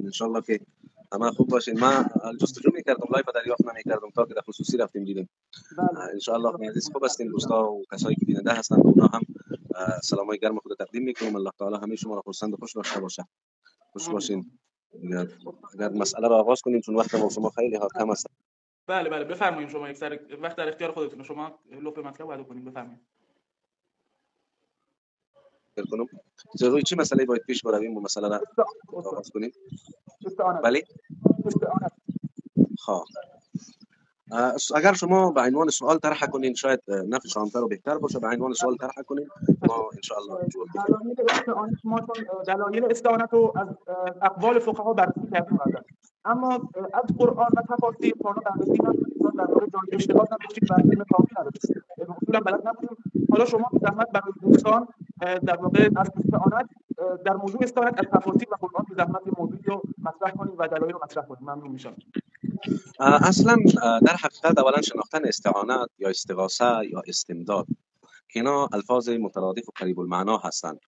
انشالله که همه خوب باشین. من جستجو میکردم، لایف دریافت نمیکردم تا که در خصوصی رفتیم دیدیم. انشالله عزیز خوب هستین. دوستا و کسایی که بیننده هستن اونا هم سلامای گرم خود تقدیم میکنم. الله تعالی همه شما را خرسند و خوش داشته باشه. خوش باشین. اگر مسئله را آغاز کنیم چون وقت ما شما خیلی کم است. بله بفرمایید. شما یک سر وقت در اختیار خودتون، شما لطف مطلب وعده کنید. بفرمایید. کنم روی چه مسئله باید پیش برویم و مسئله را آغاز کنیم؟ بله. خب اگر شما به عنوان سوال طرح کنین شاید نفعشان‌تر و بهتر باشه. به عنوان سوال طرح کنین ما ان شاء الله جواب بدیم. دلایل استعانت رو از اقوال فقها بررسی کردیم، اما از قرآن و تفاسیر قرآن بررسی نکردیم، در مورد جای اشتباه نداشتیم و علم کافی نداشتیم، اصولا بلد نبودیم. حالا شما به زحمت برای دوستان در واقع از استعانت در موضوع استعانت از تفاسیر و قرآن به زحمت موضوعی رو مطرح کنید و دلایل رو مطرح کنید. ممنون میشم. اصلا در حقیقت اولا شناختن استعانت یا استغاثه یا استمداد که اینا الفاظ مترادف و قریب المعنا هستند،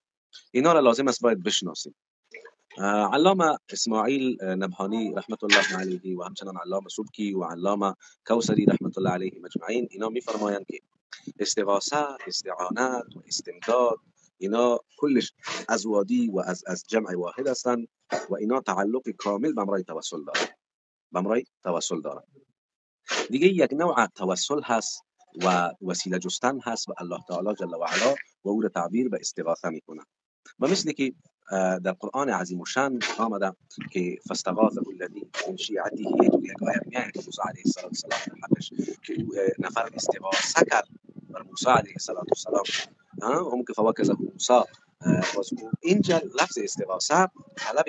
اینا را لازم است باید بشناسیم. علامه اسماعیل نبهانی رحمت الله علیه و همچنان علامه سبکی و علامه کوثری رحمت الله علیه مجمعین اینا میفرمایند که استغاثه، استعانت و استمداد اینا کلش از وادی و از جمع واحد هستند و اینا تعلق کامل به امرای توسل دارند. دیگه یک نوع توسل هست و وسیله جستن هست و الله تعالی جل و علا و او را تعبیر به استغاثه میکنه. و مثل که در قرآن عظیم و شان آمده که فاستغاثه الذی من شیعته، یک آیه میگه که موسی علیه السلام حقش که نفر استغاثه کرد بر موسی علیه السلام هم که فوکزه موسی. اینجا لفظ استغاثه طلب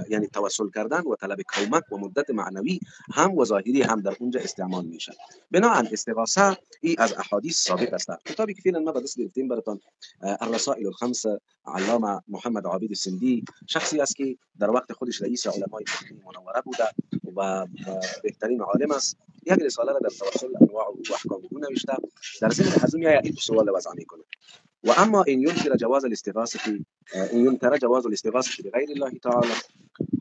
یعنی توسل کردن و طلب کمک و مدت معنوی هم و ظاهری هم در اونجا استعمال میشه. بنابراین استغاثه ای از احادیث ثابت است. کتابی که فعلا ما به دست گرفتیم براتون الرسائل الخمس علامه محمد عابد سندی، شخصی است که در وقت خودش رئیس علمای مدینه منوره بوده و بهترین عالم است. یک رساله را در توسل انواع و احکام او نوشته. در ضمن از اون یک سوال وضع میکنه: و اما ان ينكر جواز الاستغاثه ان ينكر جواز الاستغاثه بغیر الله تعالی،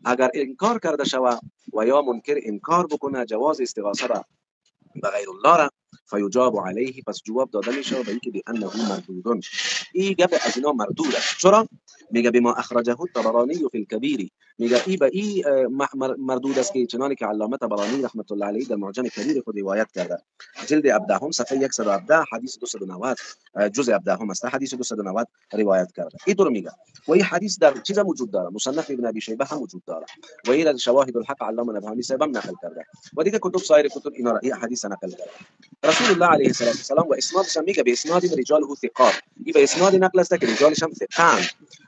اگر انکار کرده شود و یا منکر انکار بکنه جواز استغاثه را بغیر الله را، فیجاب علیه، پس جواب داده میشه به اینکه بانه مردود. این گپ از اینا مردود است. چرا؟ میگه بما اخرجه الطبرانی فی الكبیر، میگه ای به ای مردود است که چنانی که علامه طبرانی رحمت الله علیه در معجم کبیر خود روایت کرده، جلد 17 صفحه 117 حدیث 290 جزء 17 است، حدیث 290 روایت کرده. اینطور میگه و این حدیث در چیزا موجود داره، مصنف ابن ابی شیبه هم موجود داره و این از شواهد الحق علامه نبهانی صاحب هم نقل کرده و دیگه کتب سایر کتب اینا را این حدیث نقل کرده. رسول الله علیه السلام و اسنادش هم میگه به اسناد رجاله ثقات، این به اسناد نقل است که رجالش هم ثقان.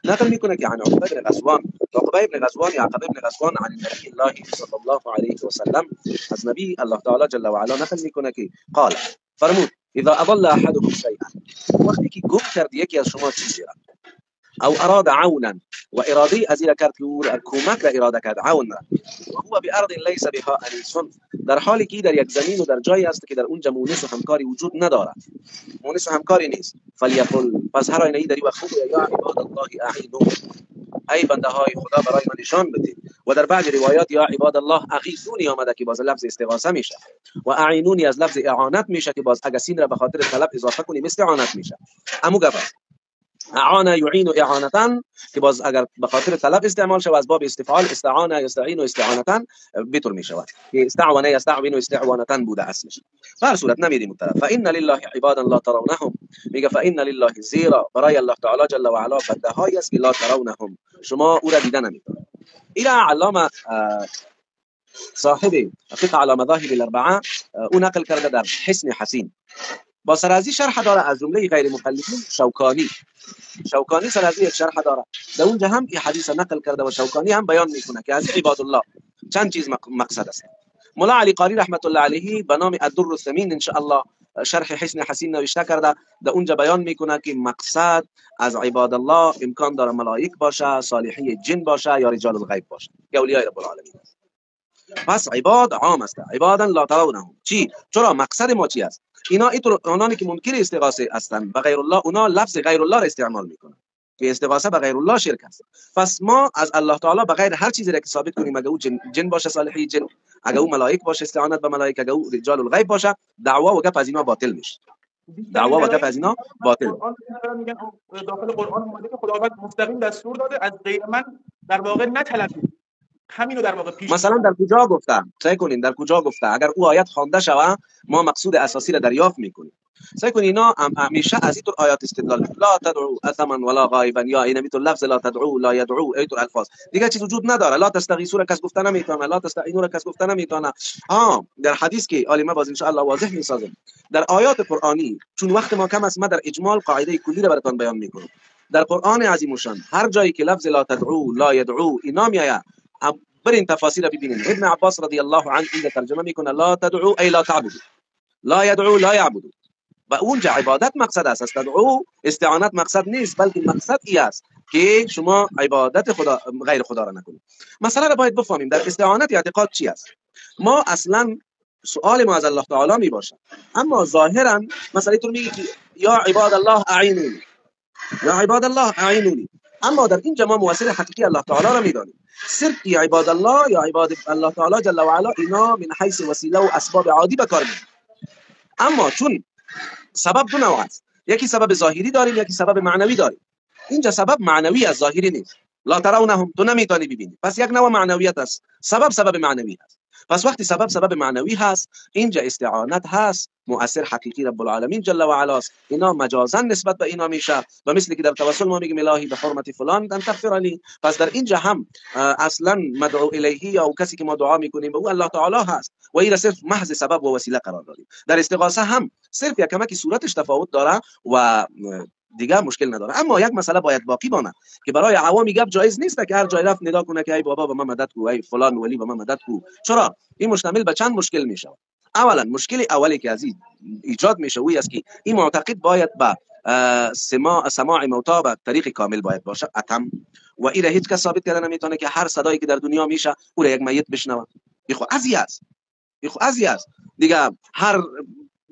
نقل میکنه که عن عقبه بن غزوان، عقبه بن غزوان یا عقبه بن غزوان عن النبي الله صلی الله علیه و سلم، از نبی الله تعالی جل و علا نقل میکنه که قال، فرمود اذا اضل احدكم شيئا، وقتی که گم کرد یکی از شما چیزی را، او اراد عونا و اراده از این کرد که او کمک را اراده کرد، عون را، و هو بارض لیس بها انیس، در حالی که در یک زمین و در جایی است که در اونجا مونس و همکاری وجود ندارد، مونس و همکاری نیست، فلیقل، پس هر آینه در وقت یا عباد الله اعینوا، ای بنده های خدا برای من نشان بدید. و در بعض روایات یا عباد الله اغیثونی آمده که باز لفظ استغاثه میشه و اعینونی از لفظ اعانت میشه که باز اگه سین را به خاطر طلب اضافه کنیم استعانت میشه. امو گفت اعان یعین اعانتا که باز اگر به خاطر طلب استعمال شود از باب استفعال استعان یستعین استعانتا بطور می شود که استعوان یستعین استعوانتا بوده اصلش. هر صورت نمیریم طرف. فان لله عبادا لا ترونهم، میگه فان لله زیرا برای الله تعالی جل و علا بنده هایی است که لا ترونهم شما او را دیده نمیتونید. الى علامه صاحب فقه على مذاهب الاربعه او نقل کرده در حسن حسین. با سرازی شرح داره از جمله غیر مقلدین شوکانی سرازی یک شرح داره، در اونجا هم این حدیث نقل کرده و شوکانی هم بیان میکنه که از عباد الله چند چیز مقصد است. مولا علی قاری رحمت الله علیه به نام الدر الثمین ان شاء الله شرح حسن حسین نوشته کرده، در اونجا بیان میکنه که مقصد از عباد الله امکان داره ملائک باشه، صالحی جن باشه یا رجال الغیب باشه یا اولیاء رب العالمین. پس عباد عام است، عبادا لا ترونهم. چی؟ چرا مقصد ما چی است؟ اینا اونانی که منکر استغاثه هستند به غیر الله، اونا لفظ غیر الله را استعمال میکنن. که استغاثه به غیر الله شرک است. پس ما از الله تعالی به غیر هر چیزی را که ثابت کنیم، اگه او جن باشه، صالحی جن، اگه او ملائک باشه، استعانت به ملائک، اگه او رجال الغیب باشه، دعوا و گپ از اینا باطل میشه. دعوا و گپ از اینا باطل. قرآن میگن داخل قرآن اومده که خداوند مستقیم دستور داده از غیر من در واقع نطلبید. همینو در واقع پیش مثلا در کجا گفتم؟ سعی کنین در کجا گفته؟ اگر او آیت خوانده شوه ما مقصود اساسی را دریافت میکنیم. سعی کنین اینا همیشه از اینطور آیات استدلال لا تدعو اثما ولا غائبا، یا این میتون لفظ لا تدعو لا يدعو اینطور الفاظ دیگه چیز وجود نداره. لا تستغیثوا را کس گفته نمیتونه، لا تستعینوا را کس گفته نمیتونه. در حدیث که عالمه باز ان شاء الله واضح میسازم. در آیات قرآنی چون وقت ما کم است، ما در اجمال قاعده کلی را براتون بیان میکنم. در قرآن عظیم الشان هر جایی که لفظ لا تدعو لا يدعو اینا میآید، برین تفاسیر ببینید. ابن عباس رضی الله عنه اینجا ترجمه میکنه لا تدعو ای لا تعبدوا، لا يدعو لا يعبدوا. و اونجا عبادت مقصد است، تدعو استعانت مقصد نیست، بلکه مقصد ای است که شما عبادت خدا غیر خدا را نکنید. مسئله را باید بفهمیم. در استعانت اعتقاد چی است؟ ما اصلا سؤال ما از الله تعالی می باشه، اما ظاهرا مثلا تو میگی که یا عباد الله اعینونی، یا عباد الله اعینونی، اما در اینجا ما موثر حقیقی الله تعالی را میدانیم. صرف یا عباد الله یا عباد الله تعالی جل و علا اینا من حیث وسیله و اسباب عادی به کار میبریم. اما چون سبب دو نوع است، یکی سبب ظاهری داریم، یکی سبب معنوی داریم. اینجا سبب معنوی از ظاهری نیست. لا ترونهم، تو نمیتونی ببینی، پس یک نوع معنویت است. سبب معنوی است. پس وقتی سبب معنوی هست، اینجا استعانت هست، مؤثر حقیقی رب العالمین جل و علا است. اینا مجازا نسبت به اینا میشه، و مثل که در توسل ما میگیم الهی به حرمت فلان ان تغفر لی. پس در اینجا هم اصلا مدعو الیه یا کسی که ما دعا میکنیم به او الله تعالی هست، و این صرف محض سبب و وسیله قرار دادیم. در استغاثه هم صرف یک کمکی صورتش تفاوت داره و دیگه مشکل نداره. اما یک مسئله باید باقی بانه که برای عوامی گپ جایز نیست که هر جای رفت ندا کنه که ای بابا به من مدد کو، ای فلان ولی به من مدد کو. چرا؟ این مشتمل به چند مشکل میشه. اولا مشکل اولی که از این ایجاد میشه وی است که این معتقد باید به سماع موتا به طریق کامل باید باشه، اتم، و این هیچ کس ثابت کردن نمیتونه که هر صدایی که در دنیا میشه او یک میت بشنوه. خو ازی است دیگه. هر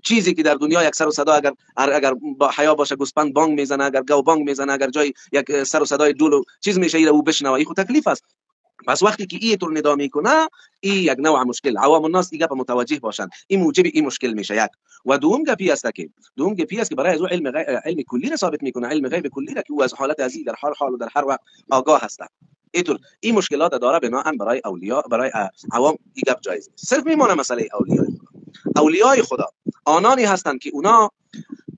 چیزی که در دنیا یک سر و صدا اگر با حیا باشه گوسپند بانگ میزنه، اگر گاو بانگ میزنه، اگر جای یک سر و صدای دولو چیز میشه او بشنوه، این خود تکلیف است. پس وقتی که این طور ندا میکنه، این یک نوع مشکل. عوام الناس دیگه متوجه باشن، این موجب این مشکل میشه. یک و دوم گپی است که برای از علم کلی را ثابت میکنه، علم غیب کلی را که او از حالت ازی در هر حال و در هر وقت آگاه هست. این مشکلات داره بناهن برای اولیاء، برای عوام این گپ جایز نیست. صرف میمونه مسئله اولیای خدا آنانی هستند که اونا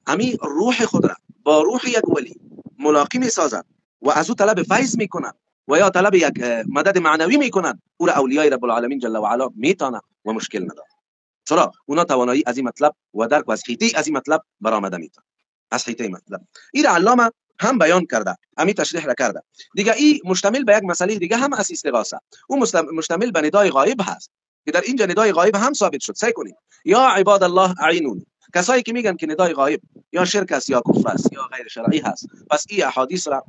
همی روح خود را با روح یک ولی ملاقی میسازند و از او طلب فیض میکنند و یا طلب یک مدد معنوی میکنند، او را اولیای رب العالمین جل و علا میتونه و مشکل نداره. چرا؟ اونا توانایی از این مطلب و درک و از حیطه از این مطلب برآمده میتونه. از حیطه مطلب این علامه هم بیان کرده، همین تشریح را کرده. دیگه این مشتمل به یک مسئله دیگه هم از استغاثه، اون مشتمل به ندای غایب هست که در اینجا ندای غایب هم ثابت شد. سعی کنید یا عباد الله اعینونی. کسایی که میگن که ندای غایب یا شرک است یا کفر است یا غیر شرعی هست، پس این احادیث را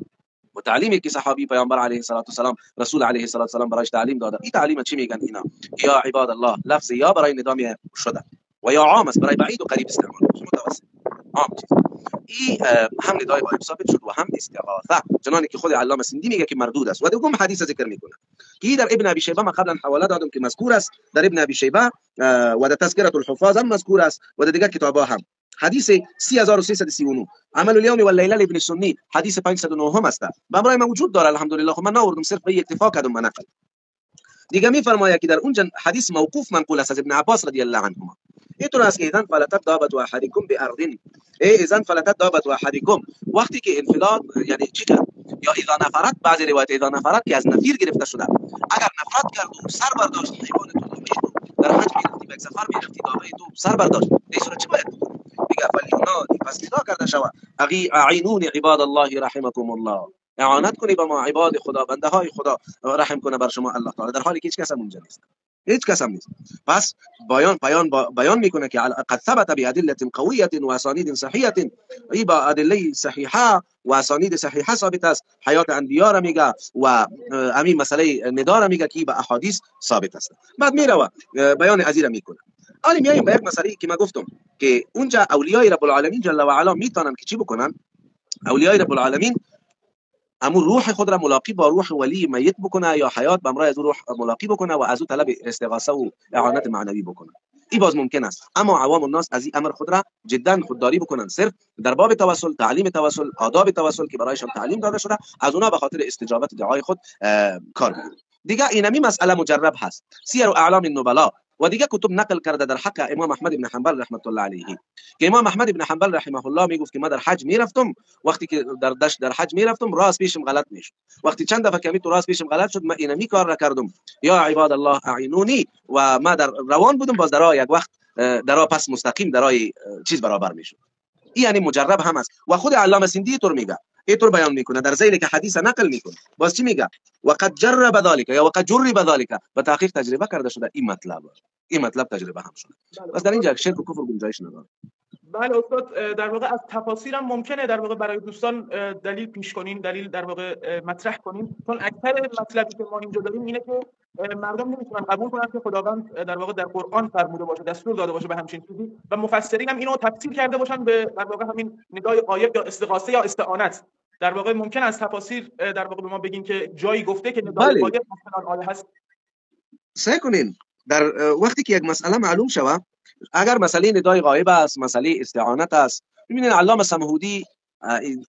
و تعلیمی که صحابی پیامبر علیه الصلاه و سلام، رسول علیه الصلاه و سلام برایش تعلیم داده، این تعلیم چی میگن اینا؟ یا عباد الله لفظ یا برای ندا شده و یا عام است برای بعید و قریب استعمال میشه، متوسط عام چیز. این هم ندای غایب ثابت شد و هم استغاثه، چنانه که خود علامه سندی میگه که مردود است. و دوم حدیث ذکر میکنه که در ابن ابی شیبه، ما قبلا حواله دادم که مذکور است در ابن ابی شیبه و در تذکرة الحفاظ هم مذکور است و در دیگر کتابا هم. حدیث 3339 عمل الیوم واللیله لابن سنی حدیث 509 هم است. به برای من وجود داره الحمدلله. خب من نوردم، صرف به اکتفا کردم من نقل. دیگه میفرماید که در اونجا حدیث موقوف منقول است از ابن عباس رضی الله عنهما. اینطور است که اذن فلتت دابت احدکم بارض، اذن فلتت دابت احدکم، وقتی که انفلات یعنی چی کرد؟ یا اذا نفرت، بعضی روایت اذا نفرت که از نفیر گرفته شده، اگر نفرت کرد و سر برداشت حیوان تو در حج میرفتی به سفر میرفتی داوی تو سر برداشت، این صورت چی باید دیگه؟ فلیونادی، پس ندا کرده شود اعینون عباد الله رحمکم الله، اعانت کنی به ما عباد خدا، بنده های خدا رحم کنه بر شما الله تعالی، در حالی که هیچ کس هم اونجا نیست، هیچ کس هم نیست. پس بیان میکنه که قد ثبت بادله قویه و اسانید صحیحه، ای با ادله صحیحه و اسانید صحیحه ثابت است. حیات انبیا را میگه و همین مسئله ندا را میگه که به احادیث ثابت است. بعد میره بیان ازیره میکنه. حالا میایم به یک مسئله که ما گفتم که اونجا اولیای رب العالمین جل و علا میتونن که چی بکنن؟ اولیای رب العالمین امو روح خود را ملاقی با روح ولی میت بکنه یا حیات به همراه از روح ملاقی بکنه و از او طلب استغاثه و اعانت معنوی بکنه. این باز ممکن است، اما عوام الناس از این امر خود را جدا خودداری بکنن، صرف در باب توسل، تعلیم توسل، آداب توسل که برایشان تعلیم داده شده، از اونها به خاطر استجابت دعای خود کار بکنن. دیگه اینمی مسئله مجرب هست. سیر و اعلام النبلا و دیگه کتب نقل کرده در حق امام احمد بن حنبل رحمت الله علیه که امام احمد بن حنبل رحمه الله میگفت که ما در حج میرفتم، وقتی که در حج میرفتم راست پیشم غلط میشد، وقتی چند دفعه کمی تو راست پیشم غلط شد، ما اینمی کار را کردم، یا عباد الله اعینونی، و ما در روان بودم، باز درا یک وقت درا پس مستقیم درای چیز برابر میشد. این یعنی مجرب هم است. و خود علامه سندی طور میگه، اینطور بیان میکنه در زیر که حدیث نقل میکنه، باز چی میگه؟ وقد جرب ذلك یا وقد جرب ذلك، به تحقیق تجربه کرده شده این مطلب تجربه هم شده. بس در اینجا شرک و کفر گنجایش نداره. بله استاد، در واقع از تفاسیر هم ممکنه در واقع برای دوستان دلیل پیش کنین، دلیل در واقع مطرح کنین، چون اکثر مطلبی که ما اینجا داریم اینه که مردم نمیتونن قبول کنن که خداوند در واقع در قرآن فرموده باشه، دستور داده باشه به همچین چیزی، و مفسرین هم اینو تفسیر کرده باشن به در واقع همین نگاه غایب یا استغاثه یا استعانت. در واقع ممکن است تفاسیر در واقع به ما بگین که جایی گفته که نگاه غایب مثلا آیه هست. سعی کنین در وقتی که یک مسئله معلوم شوه، اگر مسئله ندای غایب است، مسئله استعانت است، ببینید علامه سمهودی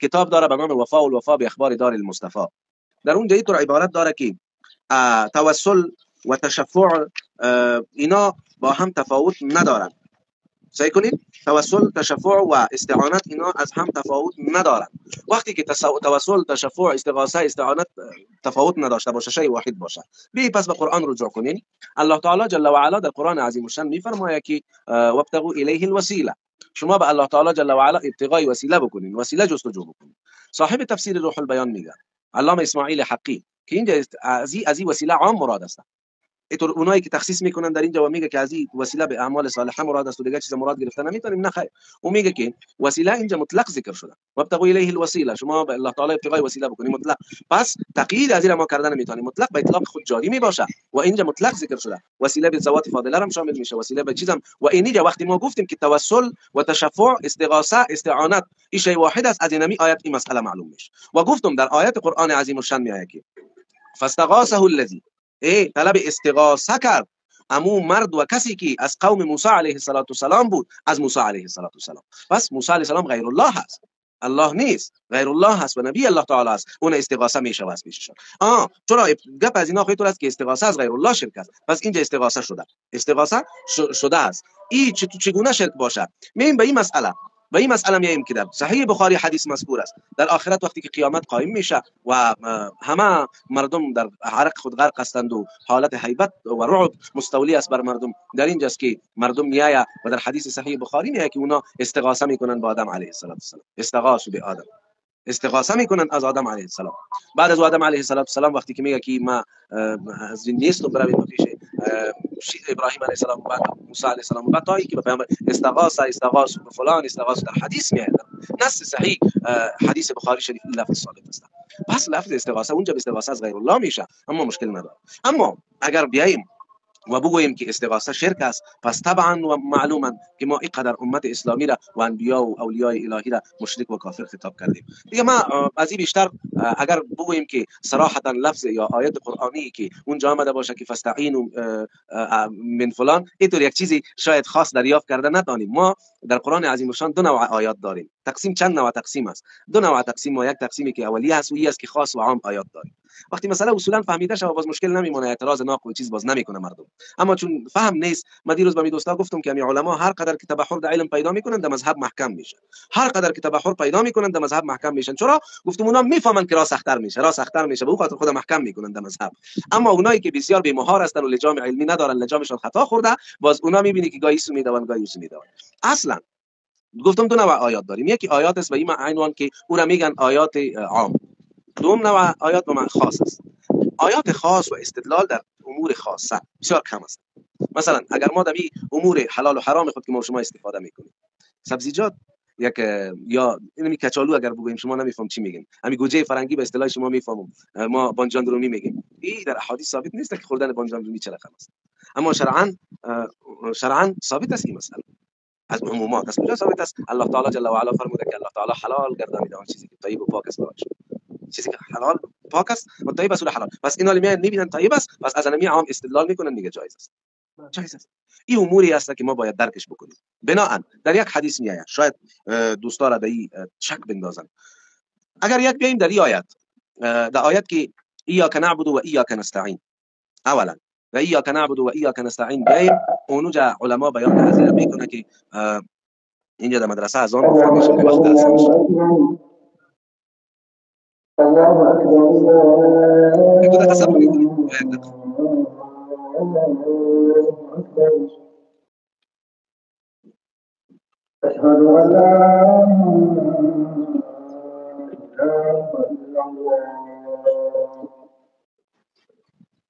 کتاب داره به نام الوفا به اخبار دار المصطفى. در اونجا اینطور عبارت داره که توسل و تشفع اینا با هم تفاوت ندارن. سعی کنید توسل، تشفع و استعانت اینا از هم تفاوت ندارن. وقتی که توسل، تشفع، استغاثه، استعانت تفاوت نداشته باشه، شیء واحد باشه، بی پس به قرآن رجوع کنین. الله تعالی جل و علا در قرآن عظیم الشان میفرماید که وابتغوا الیه الوسیله، شما به الله تعالی جل و علا ابتغای وسیله بکنین، وسیله جستجو بکنین. صاحب تفسیر روح البیان میگه علامه اسماعیل حقی که اینجا از این وسیله عام مراد است. اینطور اونایی که تخصیص میکنن در اینجا و میگه که از این وسیله به اعمال صالحه مراد است و دیگه چیز مراد گرفتن نمیتونیم، نه خیر. و میگه که وسیله اینجا مطلق ذکر شده، وابتغوا الیه الوسیله، شما به الله تعالی ابتغای وسیله بکنید مطلق. پس تقیید از این ما کردن نمیتونیم، مطلق به اطلاق خود جاری میباشه و اینجا مطلق ذکر شده. وسیله به ذوات فاضله هم شامل میشه، وسیله به چیزم. و اینجا وقتی ما گفتیم که توسل و تشفع، استغاثه، استعانت این شی واحد است، از اینمی آیت این مسئله معلوم میشه. و گفتم در آیت قرآن عظیم الشان میآید که فاستغاثه الذی، طلب استغاثه کرد امو مرد و کسی که از قوم موسی علیه السلام بود، از موسی علیه السلام. پس موسی علیه السلام غیر الله هست، الله نیست، غیر الله هست و نبی الله تعالی است، اون استغاثه میشه واسه میشه. چرا گپ از اینا خیلی است که استغاثه از غیر الله شرک است. پس اینجا استغاثه شده است. این چگونه شرک باشه؟ میایم به این مسئله میایم که در صحیح بخاری حدیث مذکور است، در آخرت وقتی که قیامت قائم میشه و همه مردم در عرق خود غرق هستند و حالت هیبت و رعب مستولی است بر مردم، در اینجاست که مردم میآید و در حدیث صحیح بخاری میآید که اونا استغاثه میکنن با آدم علیه السلام، استغاثوا به آدم، استغاثه میکنن از آدم علیه السلام. بعد از آدم علیه السلام وقتی که میگه که ما از نیست و بروید پیش ابراهیم علیه السلام و بعد موسی علیه السلام و بعد تا اینکه به پیامبر استغاثه به فلان استغاثه، در حدیث میاد، نص صحیح حدیث بخاری شریف لفظ ثابت است. پس لفظ استغاثه اونجا به استغاثه از غیر الله میشه، اما مشکل نداره. اما اگر بیایم و بگوییم که استغاثه شرک است، پس طبعا و معلوما که ما اینقدر امت اسلامی را و انبیا و اولیاء الهی را مشرک و کافر خطاب کردیم. دیگه ما از این بیشتر اگر بگوییم که صراحتا لفظ یا آیت قرآنی که اونجا آمده باشه که فاستعینوا من فلان، اینطور یک چیزی شاید خاص دریافت کرده نتانیم. ما در قرآن عظیم الشان دو نوع آیات داریم، تقسیم چند نوع تقسیم است، دو نوع تقسیم، و یک تقسیمی که اولیه است و یک است که خاص و عام آیات داریم. وقتی مثلا اصولا فهمیده شه باز مشکل نمیمونه، اعتراض ناقل و چیز باز نمیکنه مردم. اما چون فهم نیست، ما دیروز با می دوستا گفتم که می علما هر قدر که تبحر در علم پیدا میکنن در مذهب محکم میشن، هر قدر که تبحر پیدا میکنن در مذهب محکم میشن. چرا؟ گفتم اونا میفهمن که راه سخت‌تر میشه، به خاطر خود محکم میکنن در مذهب. اما اونایی که بسیار بی مهار هستن و لجام علمی ندارن، لجامشون خطا خورده، باز اونا میبینی که گاهی سو میدون گاهی سو میدون. اصلا گفتم دو نوع آیات داریم، یکی آیات است و این عنوان که اون میگن آیات عام، دوم نوع آیات به معنی خاص است. آیات خاص و استدلال در امور خاصه بسیار کم است. مثلا اگر ما در امور حلال و حرام خود که ما شما استفاده میکنیم، سبزیجات یک یا اینمی کچالو اگر بگوییم شما نمیفهم چی میگیم، همین گوجه فرنگی به اصطلاح شما میفهمم، ما بانجان رومی میگیم. این در احادیث ثابت نیست که خوردن بانجان رومی چه رقم است، اما شرعاً ثابت است این مسئله. از عمومات از کجا ثابت است؟ الله تعالی جل و علا فرموده که الله تعالی حلال گردانیده آن چیزی که طیب و پاک است برایش. چیزی که حلال پاک است و طیب است حلال. پس اینا میان میبینن طیب است، پس از انمی عام استدلال میکنن میگه جایز است. جایز است. این اموری است که ما باید درکش بکنیم. بناهن در یک حدیث میآید، شاید دوستا را در این شک بندازن. اگر یک بیایم در این آیت، در آیت که ایاک نعبد و ایاک نستعین، اولا و ایاک نعبد و ایاک نستعین بیایم، اونجا علما بیان از این میکنه که اینجا در مدرسه از آن گفته میشه وقت هستش. یک دقیقه صبر کنید. أشهد أن لا إله إلا الله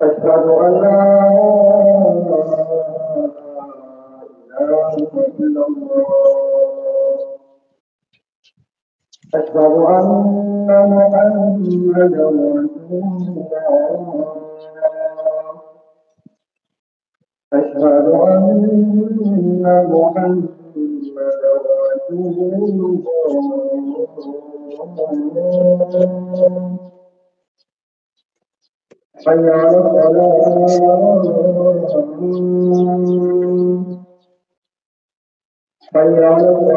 أشهد أن لا إله إلا الله أشهد أن محمدا رسول الله أشهد أن محمدا رسول الله حي على الصلاة حي على الصلاة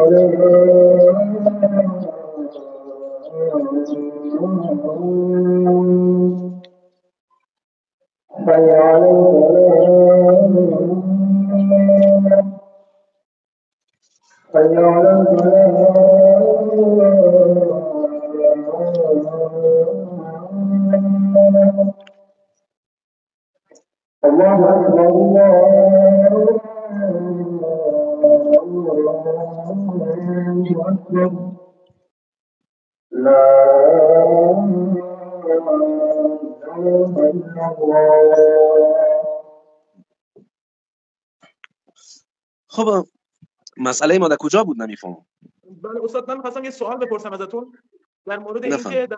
حي على الصلاة حي على الفلاح الله أكبر الله أكبر لا إله إلا الله. خب مسئله ما در کجا بود نمیفهمم. بله استاد، من می‌خواستم یه سوال بپرسم ازتون در مورد اینکه در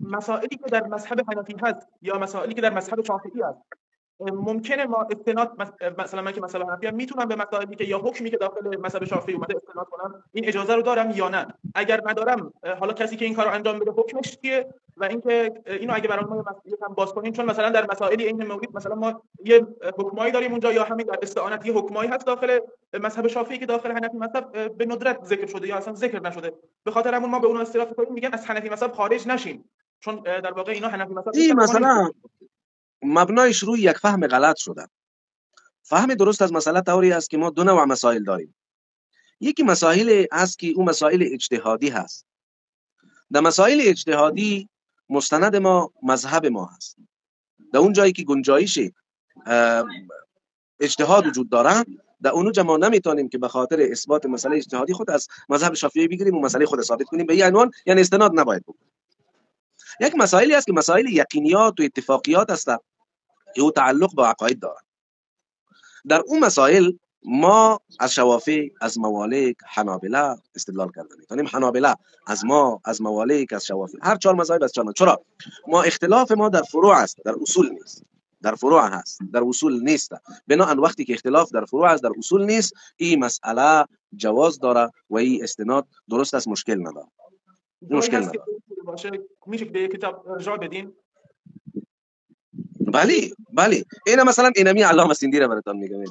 مسائلی که در مذهب حنفی هست یا مسائلی که در مذهب شافعی هست، ممکنه ما استناد مثلا من که مذهب حنفی ام میتونم به مسائلی که یا حکمی که داخل مذهب شافعی اومده استناد کنم؟ این اجازه رو دارم یا نه؟ اگر ندارم، حالا کسی که این کارو انجام بده حکمش چیه؟ و اینکه اینو اگه برای ما یکم باز کنیم، چون مثلا در مسائل این مورد مثلا ما یه حکمایی داریم اونجا، یا همین در استعانت یه حکمایی هست داخل مذهب شافعی که داخل حنفی مذهب به ندرت ذکر شده یا اصلا ذکر نشده. به خاطر همون ما به اون استراف کنیم، میگن از حنفی مذهب خارج نشین، چون در واقع اینا حنفی مذهب این مثلا مبنایش روی یک فهم غلط شده. فهم درست از مسئله طوری است که ما دو نوع مسائل داریم. یکی مسائل است که اون مسائل اجتهادی هست. در مسائل اجتهادی مستند ما مذهب ما هست. در اون جایی که گنجایش اجتهاد وجود داره، در اونجا ما نمیتونیم که به خاطر اثبات مسئله اجتهادی خود از مذهب شافعی بگیریم و مسئله خود ثابت کنیم. به این عنوان یعنی استناد نباید بکنیم. یک مسائلی است که مسائل یقینیات و اتفاقیات است که او تعلق به عقاید دارد. در اون مسائل ما از شوافی، از موالک، حنابله استدلال کرده میتونیم. حنابله از ما، از موالک، از شوافی، هر چهار مذاهب از چهار. چرا؟ ما اختلاف ما در فروع است، در اصول نیست. در فروع هست، در اصول نیست. بنابراین وقتی که اختلاف در فروع است، در اصول نیست، این مسئله جواز داره و این استناد درست است، مشکل نداره. مشکل نداره. میشه به یک کتاب ارجاع بدین؟ بله. اینا مثلا اینمی علامه سیندی را براتون میگم.